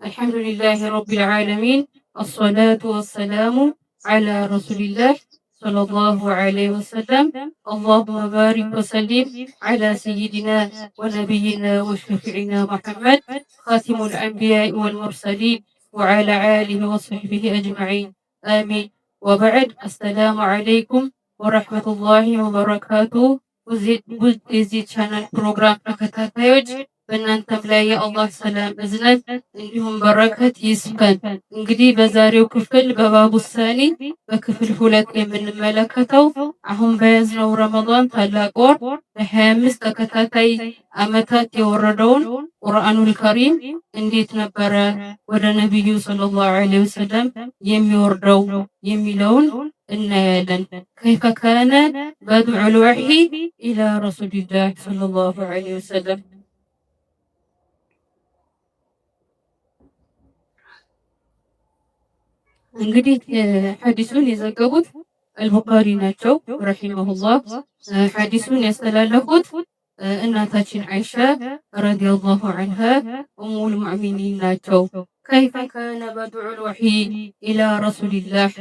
الحمد لله رب العالمين. الصلاة والسلام على رسول الله صلى الله عليه وسلم. اللهم بارك وسلم على سيدنا ونبينا وشفيعنا محمد خاتم الأنبياء والمرسلين وعلى آله وصحبه أجمعين آمين. وبعد السلام عليكم ورحمة الله وبركاته. በዚህ ቻናል ፕሮግራም ተከታታዮች በእናንተም ላይ የአላህ ሰላም እዝነት እንዲሁም በረከት ይስፈን። እንግዲህ በዛሬው ክፍል በባቡ ሳኒ በክፍል 2 የምንመለከተው አሁን በያዝነው ረመዳን ታላቅ ወር ለ25 ተከታታይ ዓመታት የወረደውን ቁርአኑል ከሪም እንዴት ነበረ ወደ ነብዩ ሰለላሁ ዐለይሂ ወሰለም የሚወርደው የሚለውን እናያለን። ከይፈ ካነ በድዑል ወሕይ ኢላ ረሱሊላህ ሰለላሁ ዐለይሂ ወሰለም። እንግዲህ ሐዲሱን የዘገቡት አልቡኻሪ ናቸው ረሂመሁላህ። ሐዲሱን ያስተላለፉት እናታችን አይሻ ረዲየላሁ ዐንሃ ኡሙል ሙእሚኒን ናቸው። ከይፈ ካነ በድዑል ወሕይ ኢላ ረሱሊላህ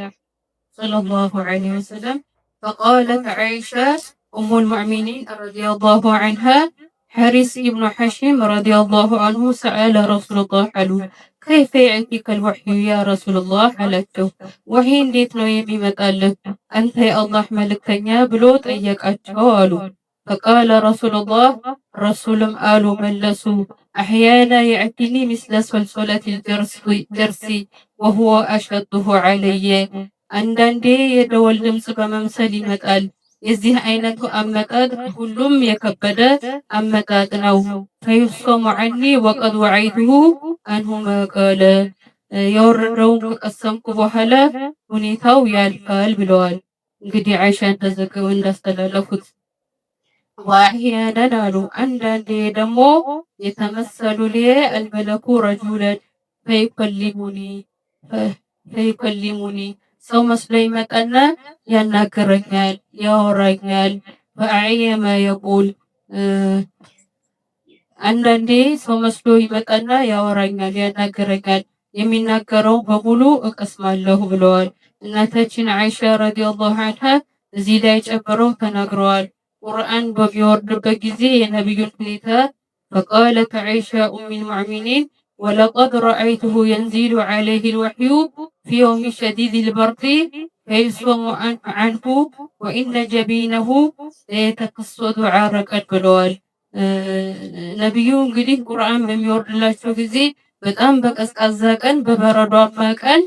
ሰለላሁ ዐለይሂ ወሰለም ፈቃለት አይሻ ኡሙል ሙእሚኒን ረዲየላሁ ዐንሃ ሐሪስ ኢብኑ ሐሺም ረዲየላሁ ዐንሁ ሰአለ ረሱለላህ አሉ ከይፈ የእቲከል ወሕዩ ያ ረሱለላህ አላቸው። ወሕይ እንዴት ነው የሚመጣልህ አንተ የአላህ መልእክተኛ ብሎ ጠየቃቸው አሉ። ፈቃለ ረሱሉላህ ረሱልም አሉ መለሱ አሕያና የእቲኒ ምስለ ሶልሶለቲል ጀርሲ ወሁወ አሸድሁ ዐለየ አንዳንዴ የደወል ድምፅ በመምሰል ይመጣል። የዚህ አይነቱ አመጣጥ ሁሉም የከበደ አመጣጥ ነው። ፈዩሶሙ ዐኒ ወቀድ ወዐይቱሁ አንሁ መቃለ የወረደውን ከቀሰምኩ በኋላ ሁኔታው ያልፋል ብለዋል። እንግዲህ አይሻን ተዘገው እንዳስተላለፉት ወአሕያናን አሉ አንዳንዴ ደግሞ የተመሰሉ ሊየ አልመለኩ ረጁለን ፈይከሊሙኒ ሰው መስሎ ይመጣና ያናገረኛል፣ ያወራኛል። ፈአዕየማ የቁል አንዳንዴ ሰው መስሎ ይመጣና ያወራኛል፣ ያናገረኛል። የሚናገረው በሙሉ እቀስማለሁ ብለዋል። እናታችን አይሻ ረዲየላሁ ዐንሃ እዚህ ላይ ጨምረው ተናግረዋል። ቁርአን በሚወርድበት ጊዜ የነቢዩን ሁኔታ ፈቃለት አይሻ ኡሚል ሙእሚኒን ወለቀድ ረአይቱሁ የንዚሉ ዐለይሂል ወሕዩ ፊ የውሚ ሸዲዲል በርዲ ፈዩስፈሙ ዐንሁ ወኢነ ጀቢነሁ ለየተከሰቱ ዐረቀን ብለዋል። ነቢዩ እንግዲህ ቁርአን በሚወርድላቸው ጊዜ በጣም በቀዝቃዛ ቀን በበረዷማ ቀን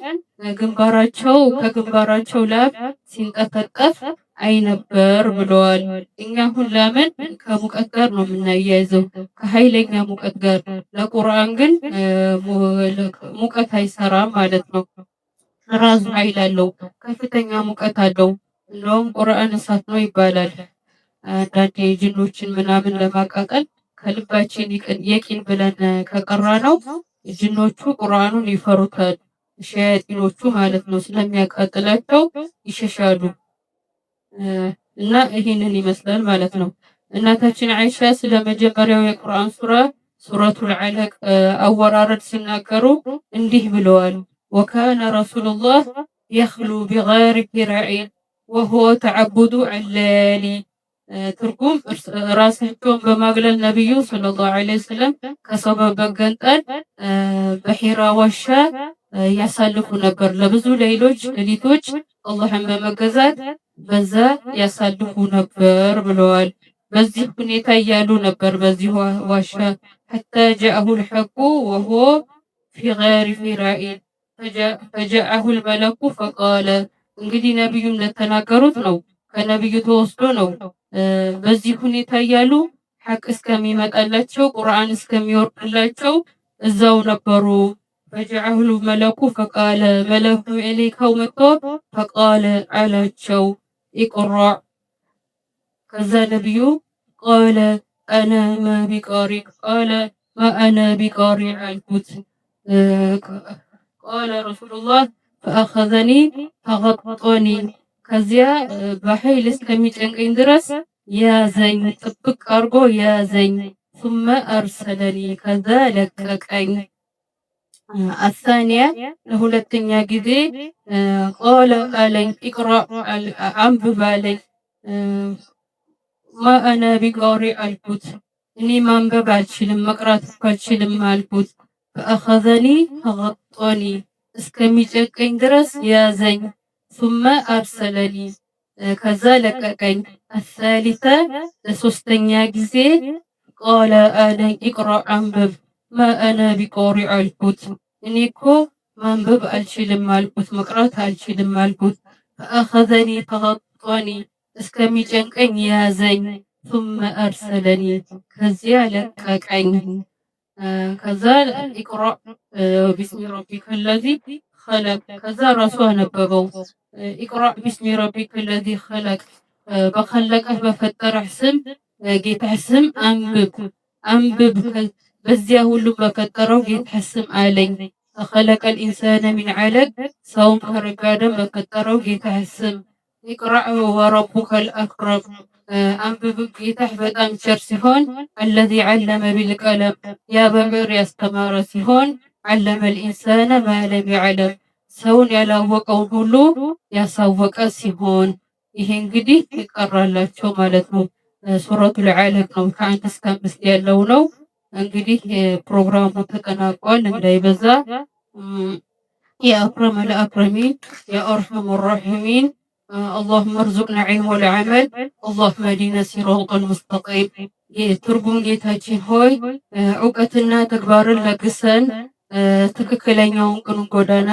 ግንባራቸው ከግንባራቸው ላብ ሲንጠፈጠፍ አይ ነበር ብለዋል። እኛ ሁላምን ከሙቀት ጋር ነው የምናያይዘው ከኃይለኛ ሙቀት ጋር። ለቁርአን ግን ሙቀት አይሰራም ማለት ነው። ራሱ ኃይል አለው፣ ከፍተኛ ሙቀት አለው። እንደውም ቁርአን እሳት ነው ይባላል። አንዳንዴ ጅኖችን ምናምን ለማቃጠል ከልባችን የቂን ብለን ከቀራ ነው ጅኖቹ ቁርአኑን ይፈሩታል። ሸያጢኖቹ ማለት ነው ስለሚያቃጥላቸው ይሸሻሉ። እና ይህንን ይመስላል ማለት ነው። እናታችን አይሻ ስለ መጀመሪያው የቁርአን ሱራ ሱረቱል ዐለቅ አወራረድ ሲናገሩ እንዲህ ብለዋል። ወካነ ረሱሉላህ የኽሉ ቢገይሪ ሂራኢን ወሁወ ተዐቡዱ ዐለያሊ። ትርጉም ራሳቸውን በማግለል ነቢዩ ሰለላሁ ዐለይሂ ወሰለም ከሰው በመገንጠል በሂራ ዋሻ ያሳልፉ ነበር። ለብዙ ሌሊቶች አላህን በመገዛት በዛ ያሳልፉ ነበር ብለዋል። በዚህ ሁኔታ እያሉ ነበር በዚህ ዋሻ ሐታ ጃአሁል ሐቁ ወሁወ ፊ ገይሪ ሂራኢን ፈጃአሁል መለኩ ፈቃለ። እንግዲህ ነቢዩ እንደተናገሩት ነው፣ ከነቢዩ ተወስዶ ነው። በዚህ ሁኔታ እያሉ ሐቅ እስከሚመጣላቸው ቁርአን እስከሚወርድላቸው እዛው ነበሩ። ፈጃአሁል መለኩ ፈቃለ መለኩ ኢለይከው መጥቶ ፈቃለ አላቸው ኢቅራ። ከዛ ነቢዩ ቃለ አነ ማ ቢቃሪ ቃለ ማ አነ ቢቃሪ አልኩት። ቃለ ረሱሉላህ ፈአኸዘኒ ፈገጠኒ ከዚያ በኃይል እስከሚጨንቀኝ ድረስ ያዘኝ፣ ጥብቅ አርጎ ያዘኝ። ሱመ አርሰለኒ ከዛ ለቀቀኝ። አሳኒያ ለሁለተኛ ጊዜ ቃለ አለኝ ኢቅራ አንብብ አለኝ። ማአና ቢቃሪ አልኩት፣ እኔ ማንበብ አልችልም መቅራት አልችልም አልኩት። ፈአኸዘኒ ፈገጦኒ እስከሚጨቀኝ ድረስ ያዘኝ። ሱመ አርሰለኒ ከዛ ለቀቀኝ። አሳሊተ ለሶስተኛ ጊዜ ቃለ አለኝ ኢቅራ አንብብ ማአና ቢቃሪ አልኩት፣ እኔ እኮ ማንበብ አልችልም አልኩት መቅራት አልችልም አልኩት። ፈአኸዘኒ ፈገጦኒ እስከሚጨንቀኝ ያዘኝ። ሱመ አርሰለኒ ከዚያ ለቀቀኝ። ከዛ ኢቅራ ቢስሚ ረቢከ ለዚ ኸለቅ ከዛ ራሱ አነበበው። ኢቅራ ቢስሚ ረቢከ ለዚ ኸለቅ በኸለቀህ በፈጠረህ ስም ጌታህ ስም አንብብ አንብብ በዚያ ሁሉ በፈጠረው ጌታህ ስም አለኝ። ኸለቀል ኢንሳነ ሚን ዐለቅ ሰውን ከረጋ ደም በፈጠረው ጌታህ ስም። ኢቅራ ወረቡከል አክረም አንብብ ጌታህ በጣም ቸር ሲሆን፣ አለዚ ዐለመ ቢልቀለም ያ በብዕር ያስተማረ ሲሆን፣ ዐለመል ኢንሳነ ማ ለም ይዕለም ሰውን ያላወቀውን ሁሉ ያሳወቀ ሲሆን። ይሄ እንግዲህ ይቀራላቸው ማለት ነው። ሱረቱል ዐለቅ ነው። ከአንድ እስከ አምስት ያለው ነው። እንግዲህ ፕሮግራሙ ተጠናቋል። እንዳይበዛ የአክረመ ለአክረሚን የአርሐሙ ራሒሚን አላሁመ እርዙቅና ዒልመል ዐመል አላሁመ ህዲና ሲራጠል ሙስተቂም። ትርጉም ጌታችን ሆይ እውቀትና ተግባርን ለግሰን ትክክለኛውን ቅኑ ጎዳና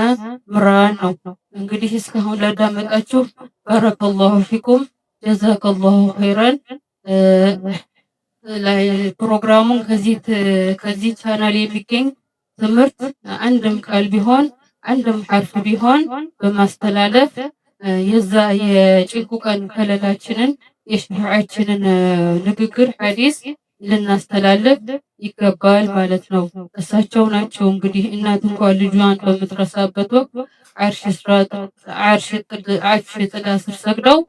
ምራን ነው። እንግዲህ እስካሁን ላዳመጣችሁ ባረከላሁ ፊኩም ጀዛከላሁ ኸይረን። ፕሮግራሙን ከዚህ ቻናል የሚገኝ ትምህርት አንድም ቃል ቢሆን አንድም ሐርፍ ቢሆን በማስተላለፍ የዛ የጭንቁ ቀን ከለላችንን የሸሪዓችንን ንግግር ሐዲስ ልናስተላልፍ ይገባል ማለት ነው። እሳቸው ናቸው እንግዲህ እናት እንኳን ልጇን በምትረሳበት ወቅት ዓርሽ ጥላ ስር ሰግደው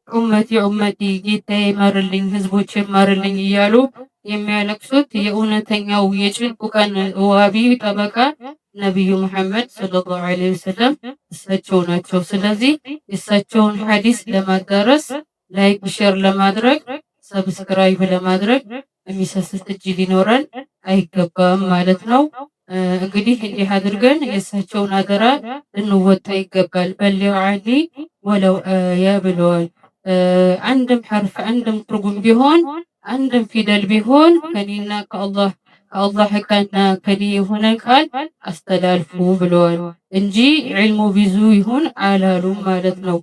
ኡመቲ ኡመቲ ጌታዬ ማርልኝ ህዝቦቼ ማርልኝ እያሉ የሚያለቅሱት የእውነተኛው የጭንቁ ቀን ዋቢ ጠበቃ ነቢዩ መሐመድ ሰለላሁ ዐለይሂ ወሰለም እሳቸው ናቸው። ስለዚህ የእሳቸውን ሐዲስ ለማዳረስ ላይክ ሼር ለማድረግ ሰብስክራይብ ለማድረግ የሚሰስት እጅ ሊኖረን አይገባም ማለት ነው። እንግዲህ እንዲህ አድርገን የእሳቸውን አደራ ልንወጣ ይገባል። በሊግ ዐኒ ወለው አያ ብለዋል። አንድም ሐርፍ አንድም ትርጉም ቢሆን አንድም ፊደል ቢሆን ከኔና ከአላህ ሕግና ከኔ የሆነ ቃል አስተላልፉ ብለዋል እንጂ ዒልሙ ብዙ ይሁን አላሉም ማለት ነው።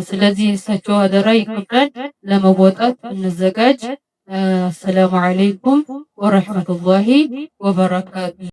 ስለዚህ እሳቸው አደራ ይከብዳል፣ ለመወጣት እንዘጋጅ። አሰላሙ ዐለይኩም ወረሕመቱላሂ ወበረካቱ።